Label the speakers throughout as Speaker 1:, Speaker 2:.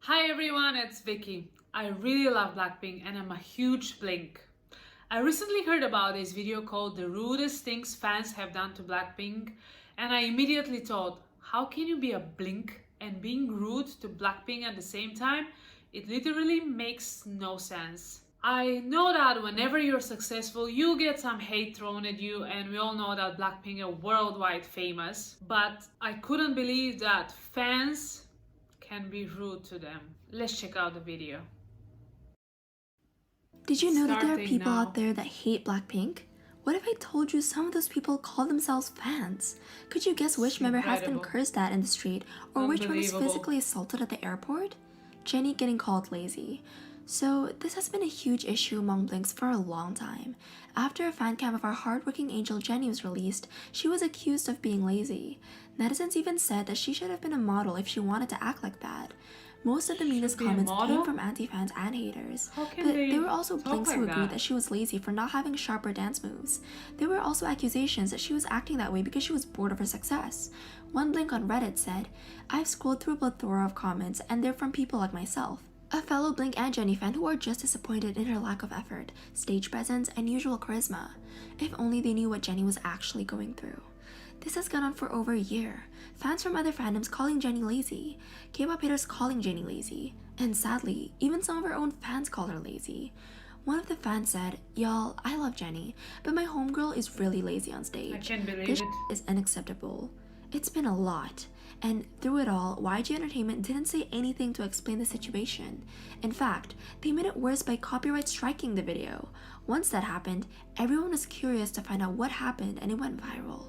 Speaker 1: Hi everyone, it's Vicky. I really love Blackpink and I'm a huge Blink. I recently heard about this video called The Rudest Things Fans Have Done to Blackpink, and I immediately thought, how can you be a Blink and being rude to Blackpink at the same time? It literally makes no sense. I know that whenever you're successful, you get some hate thrown at you, and we all know that Blackpink are worldwide famous, but I couldn't believe that fans can be rude to them. Let's check out the video.
Speaker 2: Did you know that there are
Speaker 1: Starting
Speaker 2: people
Speaker 1: now.
Speaker 2: out there that hate Blackpink? What if I told you some of those people call themselves fans? Could you guess which member has been
Speaker 1: Incredible.
Speaker 2: cursed at in the street, or which one was
Speaker 1: Unbelievable.
Speaker 2: physically assaulted at the airport? Jennie getting called lazy. So this has been a huge issue among Blinks for a long time. After a fan cam of our hardworking angel Jennie was released, she was accused of being lazy. Netizens even said that she should have been a model if she wanted to act like that. Most of the meanest
Speaker 1: be a
Speaker 2: comments
Speaker 1: model?
Speaker 2: came from anti-fans and haters.
Speaker 1: How can
Speaker 2: But
Speaker 1: they
Speaker 2: there were also
Speaker 1: talk
Speaker 2: Blinks who
Speaker 1: like
Speaker 2: agreed
Speaker 1: that?
Speaker 2: that she was lazy for not having sharper dance moves. There were also accusations that she was acting that way because she was bored of her success. One Blink on Reddit said, "I've scrolled through a plethora of comments and they're from people like myself." A fellow Blink and Jennie fan who are just disappointed in her lack of effort, stage presence, and usual charisma. If only they knew what Jennie was actually going through. This has gone on for over a year. Fans from other fandoms calling Jennie lazy, K-pop haters calling Jennie lazy, and sadly, even some of her own fans call her lazy. One of the fans said, "Y'all, I love Jennie, but my homegirl is really lazy on stage.
Speaker 1: I can't believe
Speaker 2: This
Speaker 1: it.
Speaker 2: is unacceptable." It's been a lot. And through it all, YG Entertainment didn't say anything to explain the situation. In fact, they made it worse by copyright striking the video. Once that happened, everyone was curious to find out what happened and it went viral.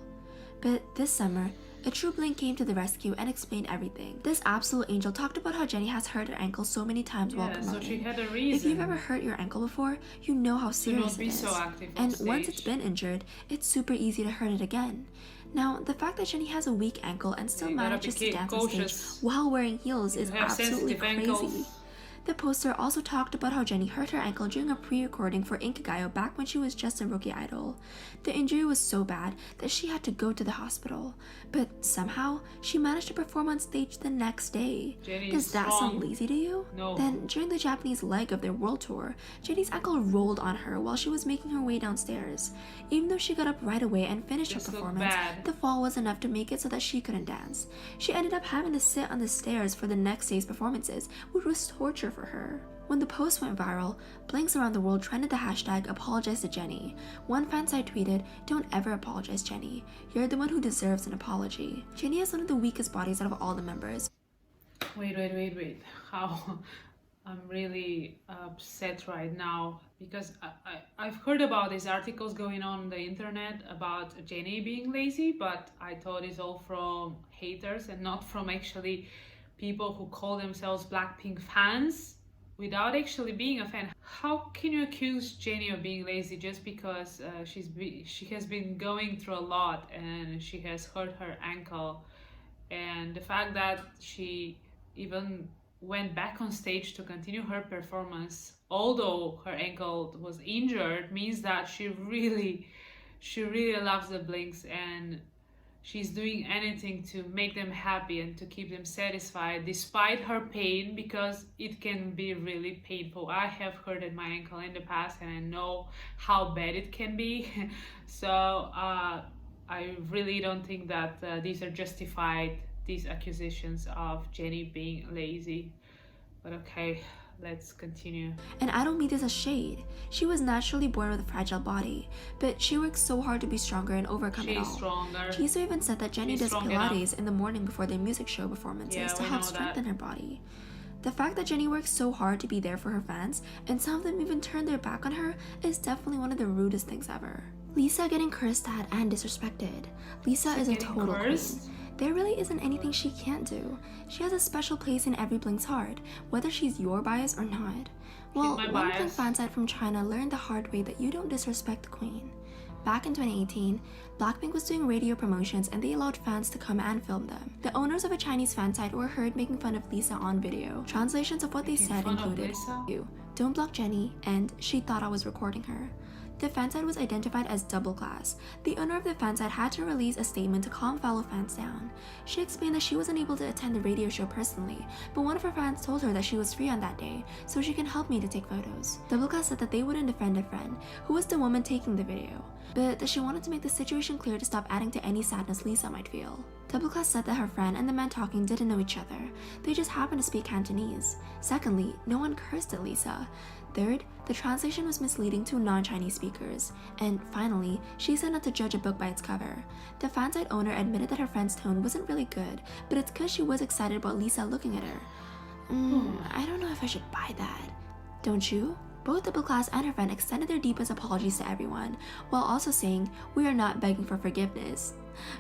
Speaker 2: But this summer, a true Blink came to the rescue and explained everything. This absolute angel talked about how Jennie has hurt her ankle so many times while
Speaker 1: Yeah,
Speaker 2: promoting.
Speaker 1: so she had a
Speaker 2: If
Speaker 1: reason.
Speaker 2: you've ever hurt your ankle before, you know how serious
Speaker 1: not be
Speaker 2: it is.
Speaker 1: so active on
Speaker 2: And once
Speaker 1: stage.
Speaker 2: it's been injured, it's super easy to hurt it again. Now, the fact that Jennie has a weak ankle and still
Speaker 1: You gotta
Speaker 2: manages
Speaker 1: be
Speaker 2: to dance on stage
Speaker 1: cautious.
Speaker 2: while wearing heels is
Speaker 1: You have
Speaker 2: absolutely
Speaker 1: sensitive
Speaker 2: crazy.
Speaker 1: ankles.
Speaker 2: The poster also talked about how Jennie hurt her ankle during a pre-recording for Inkigayo back when she was just a rookie idol. The injury was so bad that she had to go to the hospital, but somehow she managed to perform on stage the next day.
Speaker 1: Jennie
Speaker 2: Does
Speaker 1: is
Speaker 2: that
Speaker 1: strong.
Speaker 2: sound lazy to you?
Speaker 1: No.
Speaker 2: Then during the Japanese leg of their world tour, Jennie's ankle rolled on her while she was making her way downstairs. Even though she got up right away and finished
Speaker 1: This
Speaker 2: her
Speaker 1: looked
Speaker 2: performance,
Speaker 1: bad.
Speaker 2: the fall was enough to make it so that she couldn't dance. She ended up having to sit on the stairs for the next day's performances, which was torture for her. When the post went viral, Blinks around the world trended the hashtag apologize to Jennie. One fan site tweeted, "Don't ever apologize, Jennie. You're the one who deserves an apology." Jennie has one of the weakest bodies out of all the members.
Speaker 1: Wait. How? I'm really upset right now because I've heard about these articles going on the internet about Jennie being lazy, but I thought it's all from haters and not from actually people who call themselves Blackpink fans without actually being a fan. How can you accuse Jennie of being lazy just because she has been going through a lot and she has hurt her ankle, and the fact that she even went back on stage to continue her performance although her ankle was injured means that she really loves the Blinks and she's doing anything to make them happy and to keep them satisfied despite her pain, because it can be really painful. I have hurted my ankle in the past and I know how bad it can be. So I really don't think that these are justified, these accusations of Jennie being lazy. But okay, let's continue.
Speaker 2: And I don't mean this as shade. She was naturally born with a fragile body, but she works so hard to be stronger and overcome it all.
Speaker 1: She's stronger.
Speaker 2: Jisoo even said that Jennie
Speaker 1: She's
Speaker 2: does
Speaker 1: strong
Speaker 2: Pilates in the morning before their music show performances
Speaker 1: Yeah,
Speaker 2: to
Speaker 1: we
Speaker 2: help
Speaker 1: know
Speaker 2: strengthen
Speaker 1: that.
Speaker 2: her body. The fact that Jennie works so hard to be there for her fans, and some of them even turn their back on her, is definitely one of the rudest things ever. Lisa getting cursed at and disrespected. Lisa is a
Speaker 1: Getting
Speaker 2: total
Speaker 1: cursed?
Speaker 2: queen. There really isn't anything she can't do. She has a special place in every Blink's heart, whether she's your bias or not. Well,
Speaker 1: my
Speaker 2: one Blink
Speaker 1: bias.
Speaker 2: fansite from China learned the hard way that you don't disrespect the queen. Back in 2018, Blackpink was doing radio promotions and they allowed fans to come and film them. The owners of a Chinese fansite were heard making fun of Lisa on video. Translations of what they
Speaker 1: Making
Speaker 2: said
Speaker 1: fun of
Speaker 2: included,
Speaker 1: Lisa?
Speaker 2: "You, don't block Jennie," and "She thought I was recording her." The fansite was identified as Double Class. The owner of the fansite had to release a statement to calm fellow fans down. She explained that she wasn't able to attend the radio show personally, but one of her fans told her that she was free on that day, so she can help me to take photos. Double Class said that they wouldn't defend a friend, who was the woman taking the video, but that she wanted to make the situation clear to stop adding to any sadness Lisa might feel. Double Class said that her friend and the man talking didn't know each other. They just happened to speak Cantonese. Secondly, no one cursed at Lisa. Third, the translation was misleading to non-Chinese speakers. And finally, she said not to judge a book by its cover. The fansite owner admitted that her friend's tone wasn't really good, but it's because she was excited about Lisa looking at her. I don't know if I should buy that. Don't you? Both Double Class and her friend extended their deepest apologies to everyone, while also saying, "We are not begging for forgiveness."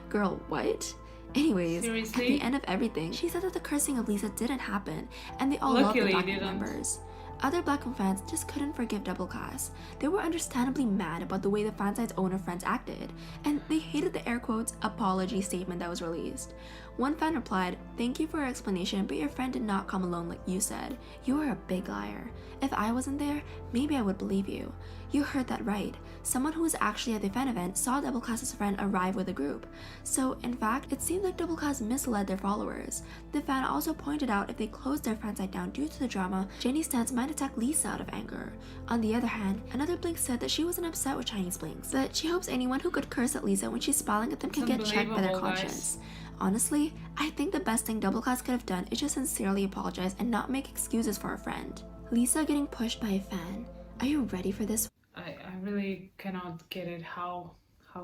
Speaker 2: Girl, what? Anyways,
Speaker 1: Seriously?
Speaker 2: at the end of everything, she said that the cursing of Lisa didn't happen, and they all loved the
Speaker 1: Luckily, it
Speaker 2: Blackpink
Speaker 1: didn't.
Speaker 2: members. Other Blackpink fans just couldn't forgive Double Class. They were understandably mad about the way the fansite's owner friends acted, and they hated the air quotes apology statement that was released. One fan replied, "Thank you for your explanation, but your friend did not come alone like you said. You are a big liar. If I wasn't there, maybe I would believe you. You heard that right. Someone who was actually at the fan event saw Double Class's friend arrive with a group. So, in fact, it seemed like Double Class misled their followers." The fan also pointed out if they closed their fansite down due to the drama, Jennie's stance might attack Lisa out of anger. On the other hand, another Blink said that she wasn't upset with Chinese Blinks, but she hopes anyone who could curse at Lisa when she's smiling at them can get checked by their
Speaker 1: unbelievable, guys.
Speaker 2: conscience. Honestly, I think the best thing Double Class could have done is just sincerely apologize and not make excuses for her friend. Lisa getting pushed by a fan. Are you ready for this?
Speaker 1: I really cannot get it. How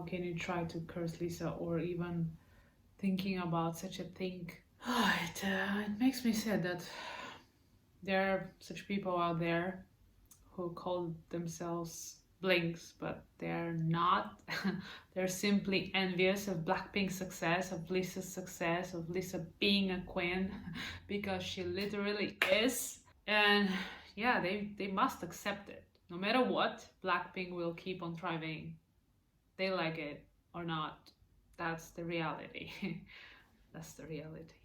Speaker 1: can you try to curse Lisa or even thinking about such a thing? It makes me sad that there are such people out there who call themselves Blinks, but they're not. They're simply envious of Blackpink's success, of Lisa's success, of Lisa being a queen, because she literally is. And yeah, they must accept it. No matter what, Blackpink will keep on thriving. They like it or not. That's the reality. That's the reality.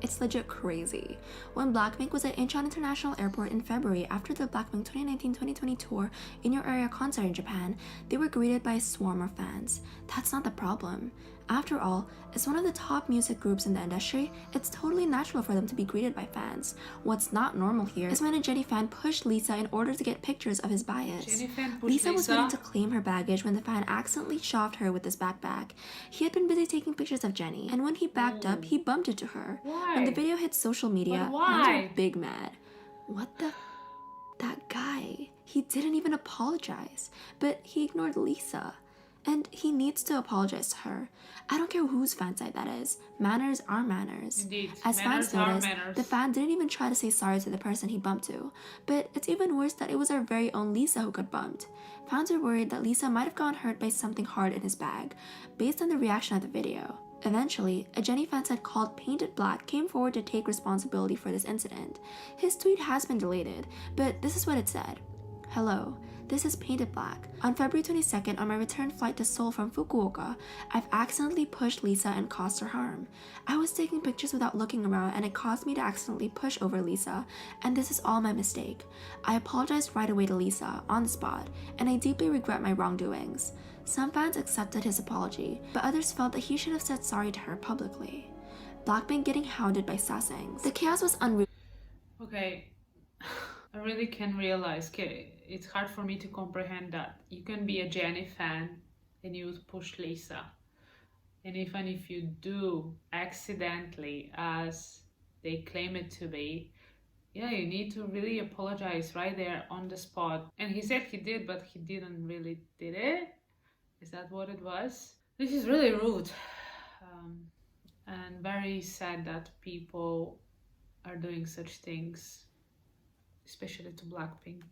Speaker 2: It's legit crazy. When Blackpink was at Incheon International Airport in February after the Blackpink 2019-2020 tour in your area concert in Japan, they were greeted by a swarm of fans. That's not the problem. After all, as one of the top music groups in the industry, it's totally natural for them to be greeted by fans. What's not normal here is when a Jennie fan pushed Lisa in order to get pictures of his bias.
Speaker 1: Jennie fan pushed
Speaker 2: Lisa was waiting
Speaker 1: Lisa?
Speaker 2: to claim her baggage when the fan accidentally shoved her with his backpack. He had been busy taking pictures of Jennie, and when he backed up, he bumped into her.
Speaker 1: Why?
Speaker 2: When the video hit social media,
Speaker 1: But
Speaker 2: fans
Speaker 1: why?
Speaker 2: were big mad. What the? That guy. He didn't even apologize, but he ignored Lisa. And he needs to apologize to her. I don't care whose fansite that is. Manners are manners.
Speaker 1: Indeed,
Speaker 2: As
Speaker 1: manners
Speaker 2: fans
Speaker 1: are
Speaker 2: noticed,
Speaker 1: manners.
Speaker 2: the fan didn't even try to say sorry to the person he bumped to. But it's even worse that it was our very own Lisa who got bumped. Fans were worried that Lisa might have gotten hurt by something hard in his bag, based on the reaction of the video. Eventually, a Jennie fansite called Painted Black came forward to take responsibility for this incident. His tweet has been deleted, but this is what it said. "Hello. This is Painted Black. On February 22nd, on my return flight to Seoul from Fukuoka, I've accidentally pushed Lisa and caused her harm. I was taking pictures without looking around and it caused me to accidentally push over Lisa, and this is all my mistake. I apologized right away to Lisa, on the spot, and I deeply regret my wrongdoings." Some fans accepted his apology, but others felt that he should have said sorry to her publicly. Blackpink getting hounded by sasaengs. The chaos was unreal.
Speaker 1: Okay, I really can realize, it's hard for me to comprehend that you can be a Jennie fan and you would push Lisa. And even if you do accidentally, as they claim it to be, yeah, you need to really apologize right there on the spot. And he said he did, but he didn't really did it. Is that what it was? This is really rude. And very sad that people are doing such things, especially to Blackpink.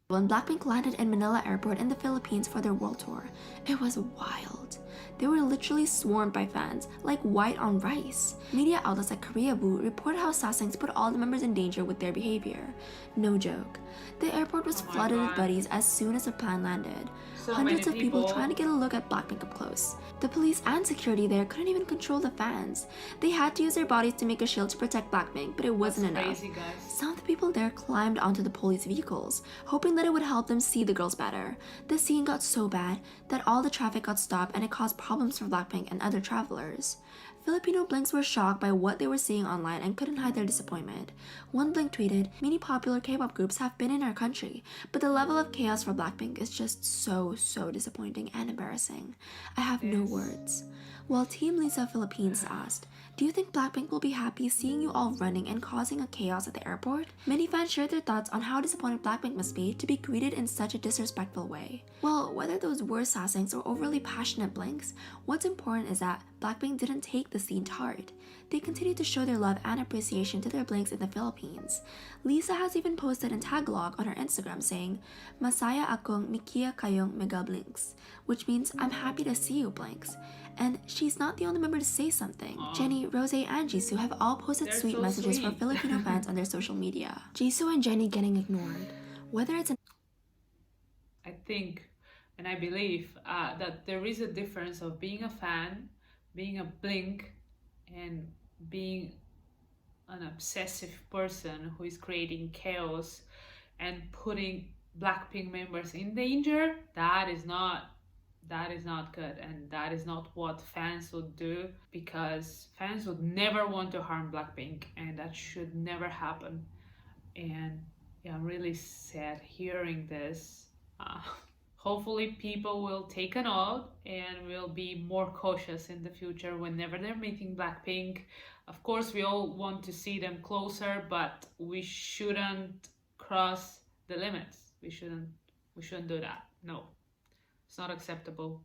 Speaker 2: When Blackpink landed in Manila Airport in the Philippines for their world tour, it was wild. They were literally swarmed by fans, like white on rice. Media outlets like Korea Boo reported how sasaengs put all the members in danger with their behavior. No joke. The airport was
Speaker 1: Oh my
Speaker 2: flooded with
Speaker 1: God.
Speaker 2: buddies as soon as the plane landed.
Speaker 1: So
Speaker 2: Hundreds of
Speaker 1: many
Speaker 2: people
Speaker 1: people.
Speaker 2: trying to get a look at Blackpink up close. The police and security there couldn't even control the fans. They had to use their bodies to make a shield to protect Blackpink, but it wasn't
Speaker 1: That's
Speaker 2: enough.
Speaker 1: crazy, guys.
Speaker 2: Some of the people there climbed onto the police vehicles, hoping that that it would help them see the girls better. The scene got so bad that all the traffic got stopped and it caused problems for Blackpink and other travelers. Filipino Blinks were shocked by what they were seeing online and couldn't hide their disappointment. One Blink tweeted, "Many popular K-pop groups have been in our country, but the level of chaos for Blackpink is just so disappointing and embarrassing. I have no words." While Team Lisa Philippines asked, "Do you think Blackpink will be happy seeing you all running and causing a chaos at the airport?" Many fans shared their thoughts on how disappointed Blackpink must be to be greeted in such a disrespectful way. Well, whether those were sassings or overly passionate Blinks, what's important is that Blackpink didn't take the scene to heart. They continued to show their love and appreciation to their Blinks in the Philippines. Lisa has even posted in Tagalog on her Instagram saying, "Masaya akong mikia kayong mega Blinks," which means "I'm happy to see you, Blinks." And she's not the only member to say something. Jennie, Rose, and Jisoo have all posted
Speaker 1: They're
Speaker 2: sweet
Speaker 1: so
Speaker 2: messages for
Speaker 1: sweet.
Speaker 2: Filipino fans on their social media. Jisoo and Jennie getting ignored. Whether it's an
Speaker 1: I think and I believe that there is a difference of being a fan, being a Blink, and being an obsessive person who is creating chaos and putting Blackpink members in danger. That is not good, and that is not what fans would do, because fans would never want to harm Blackpink, and that should never happen. And yeah, I'm really sad hearing this. Hopefully people will take a note and will be more cautious in the future whenever they're meeting Blackpink. Of course, we all want to see them closer, but we shouldn't cross the limits. We shouldn't do that. No. It's not acceptable.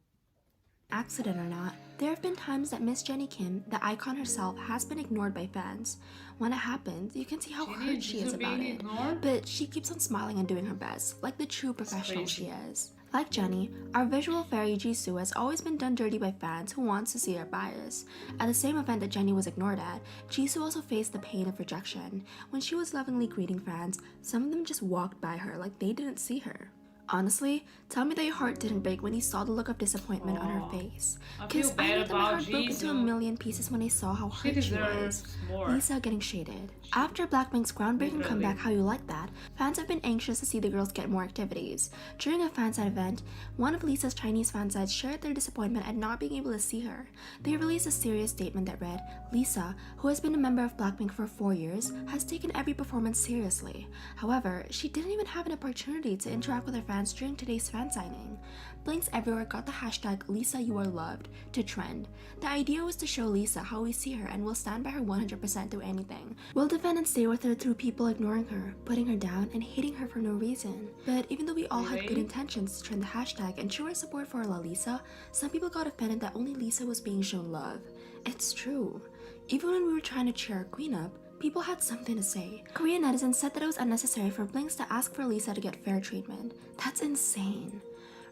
Speaker 2: accident or not, there have been times that Miss Jennie Kim, the icon herself, has been ignored by fans. When it happens, you can see how
Speaker 1: Jennie
Speaker 2: hurt
Speaker 1: and
Speaker 2: she is
Speaker 1: Jisoo
Speaker 2: about
Speaker 1: being
Speaker 2: it.
Speaker 1: ignored?
Speaker 2: But she keeps on smiling and doing her best, like the true professional she
Speaker 1: crazy.
Speaker 2: is. Like Jennie, our visual fairy Jisoo has always been done dirty by fans who wants to see her bias. At the same event that Jennie was ignored at, Jisoo also faced the pain of rejection. When she was lovingly greeting fans, some of them just walked by her like they didn't see her. Honestly, tell me that your heart didn't break when you saw the look of disappointment on her face.
Speaker 1: I feel
Speaker 2: Because I
Speaker 1: bad
Speaker 2: know that my
Speaker 1: about
Speaker 2: heart broke into a
Speaker 1: Jisoo.
Speaker 2: million pieces when I saw how
Speaker 1: She
Speaker 2: hurt she was.
Speaker 1: deserves more.
Speaker 2: Lisa getting shaded. After Blackpink's groundbreaking
Speaker 1: Literally.
Speaker 2: comeback How You Like That, fans have been anxious to see the girls get more activities. During a fansite event, one of Lisa's Chinese fansites shared their disappointment at not being able to see her. They released a serious statement that read, "Lisa, who has been a member of Blackpink for 4 years, has taken every performance seriously. However, she didn't even have an opportunity to interact with her fans during today's fan signing." Blinks everywhere got the hashtag #LisaYouAreLoved to trend. The idea was to show Lisa how we see her and will stand by her 100% through anything. We'll defend and stay with her through people ignoring her, putting her down, and hating her for no reason. But even though we all had good
Speaker 1: Really?
Speaker 2: intentions to trend the hashtag and show our support for La Lisa, some people got offended that only Lisa was being shown love. It's true. Even when we were trying to cheer our queen up, people had something to say. Korean netizens said that it was unnecessary for Blinks to ask for Lisa to get fair treatment. That's insane.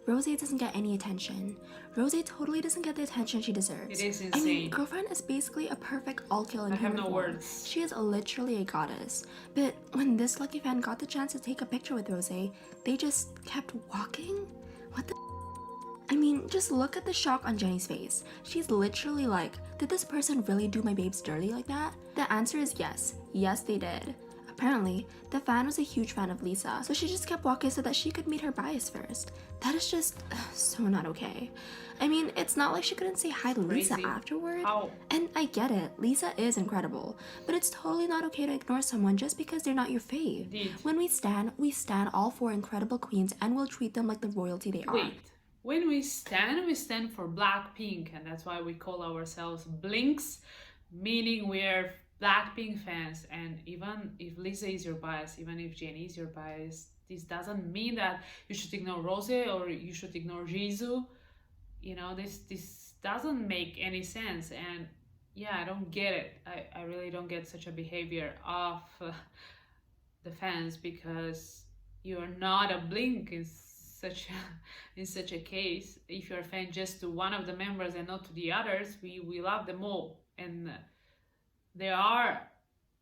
Speaker 2: Rose doesn't get any attention. Rose totally doesn't get the attention she deserves.
Speaker 1: It is
Speaker 2: I mean,
Speaker 1: insane.
Speaker 2: Girlfriend is basically a perfect all-kill in
Speaker 1: I have
Speaker 2: human
Speaker 1: no
Speaker 2: form.
Speaker 1: words.
Speaker 2: She is literally a goddess. But when this lucky fan got the chance to take a picture with Rose, they just kept walking? What the? I mean, just look at the shock on Jennie's face. She's literally like, did this person really do my babes dirty like that? The answer is yes. Yes, they did. Apparently, the fan was a huge fan of Lisa, so she just kept walking so that she could meet her bias first. That is just so not okay. I mean, it's not like she couldn't say hi to Lisa
Speaker 1: Crazy.
Speaker 2: afterward.
Speaker 1: How?
Speaker 2: And I get it, Lisa is incredible, but it's totally not okay to ignore someone just because they're not your fave.
Speaker 1: Indeed.
Speaker 2: When we stand all four incredible queens and we'll treat them like the royalty they are.
Speaker 1: Wait. When we stand for Blackpink, and that's why we call ourselves Blinks, meaning we're Blackpink fans. And even if Lisa is your bias, even if Jennie is your bias, this doesn't mean that you should ignore Rose or you should ignore Jisoo. You know, this doesn't make any sense. And yeah, I don't get it. I really don't get such a behavior of the fans, because you're not a Blink in such a case. If you're a fan just to one of the members and not to the others, we love them all, and they are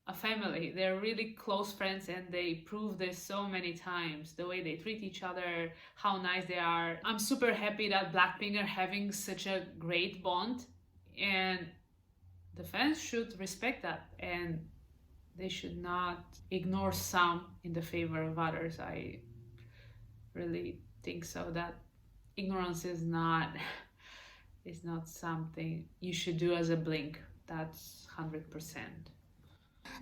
Speaker 1: a family. They're really close friends, and they prove this so many times. The way they treat each other, how nice they are. I'm super happy that Blackpink are having such a great bond, and the fans should respect that, and they should not ignore some in the favor of others. really think so, that ignorance is not is not something you should do as a Blink. That's 100%.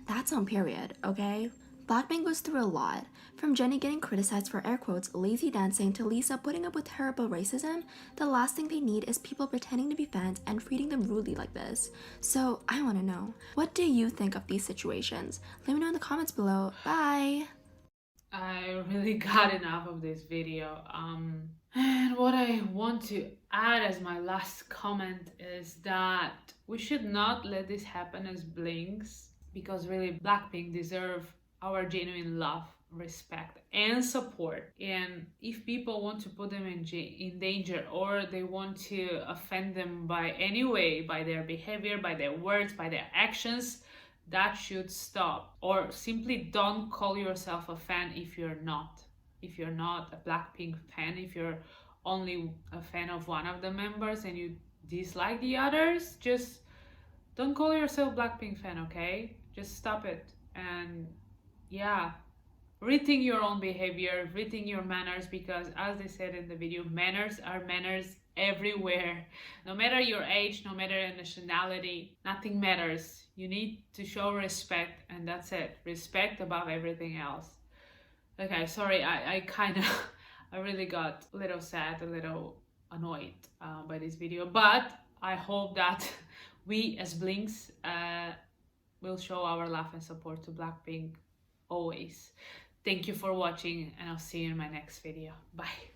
Speaker 2: That's on period, okay? Blackpink goes through a lot. From Jennie getting criticized for air quotes lazy dancing to Lisa putting up with terrible racism, the last thing they need is people pretending to be fans and treating them rudely like this. So I want to know, what do you think of these situations? Let me know in the comments below. Bye!
Speaker 1: I really got enough of this video. And what I want to add as my last comment is that we should not let this happen as Blinks, because really Blackpink deserve our genuine love, respect, and support. And if people want to put them in danger, or they want to offend them by any way, by their behavior, by their words, by their actions, that should stop. Or simply don't call yourself a fan if you're not. If you're not a Blackpink fan, if you're only a fan of one of the members and you dislike the others, just don't call yourself Blackpink fan, okay? Just stop it. And yeah, rethink your own behavior, rethink your manners, because as they said in the video, manners are manners everywhere. No matter your age, no matter your nationality, nothing matters. You need to show respect, and that's it. Respect above everything else. Okay, sorry, I kind of, I really got a little sad, a little annoyed by this video, but I hope that we as Blinks will show our love and support to Blackpink always. Thank you for watching, and I'll see you in my next video. Bye.